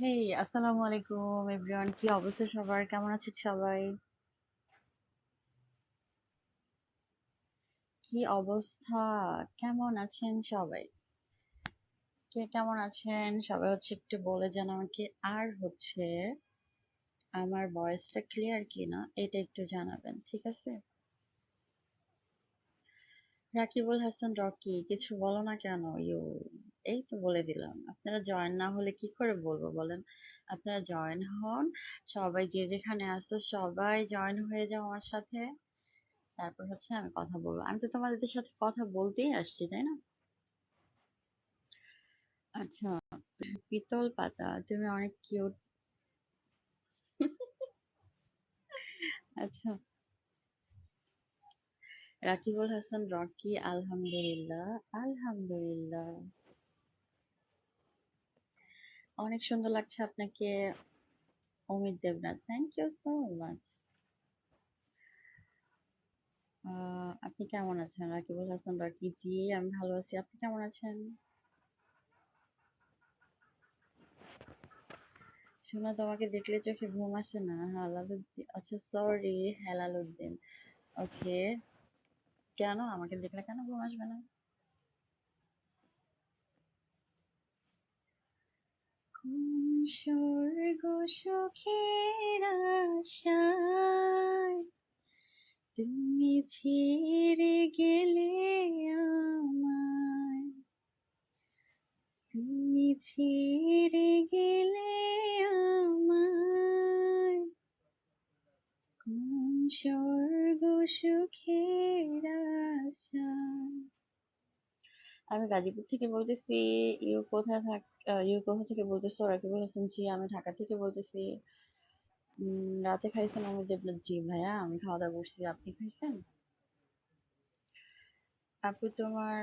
হেই, আসসালামু আলাইকুম এভরিওয়ান। কি অবস্থা সবার? কেমন আছেন সবাই? কি অবস্থা? কেমন আছেন সবাই? কে কেমন আছেন সবাই হচ্ছে একটু বলে যান আমাকে। আর হচ্ছে আমার ভয়েসটা ক্লিয়ার কিনা এটা একটু জানাবেন, ঠিক আছে? রাকিবুল হাসান রকি, কিছু বলো না কেন? ইউ, এই তো বলে দিলাম। আপনারা জয়েন না হলে কি করে বলবো বলেন? আপনারা জয়েন হন, সবাই যে যেখানে আছো সবাই জয়েন হয়ে যাও আমার সাথে। তারপর হচ্ছে আমি কথা বলবো। আমি তো তোমাদের সাথে কথা বলতেই আসছি, তাই না? আচ্ছা, পিতল পাতা, তুমি অনেক কিউট। আচ্ছা, রাকিবুল হাসান রকি, আলহামদুলিল্লাহ। আলহামদুলিল্লাহ, অনেক সুন্দর লাগছে আপনাকে। Amit Debnath, thank you so much. আপনি কেমন আছেন? রাকিবুল হাসান রকি জি, আমি ভালো আছি। আপনি কেমন আছেন? শোনা, তোমাকে দেখলে চোখে ঘুম আসে না? হেলালুদ্দিন, আচ্ছা সরি, হেলালুদ্দিন। ওকে, কেন আমাকে দেখলে কেন ঘুম আসবে না? কোন স্বর্গ সুখের আশায় তুমি ছেড়ে গেলে আমায়, তুমি ছেড়ে গেলে আমায়, কোন স্বর্গ সুখের আশায়। আমি গাজীপুর থেকে বলতেছি। ইউ কোথায় ইউ কোথা থেকে বলতেছো? রাকিবুল হাসান জি, আমি ঢাকা থেকে বলতেছি। রাতে খাইছেন অমিত দেবনাথ জি ভাইয়া, আমি খাওয়া দাওয়া করছি। আপনি খাইছেন? আপু তোমার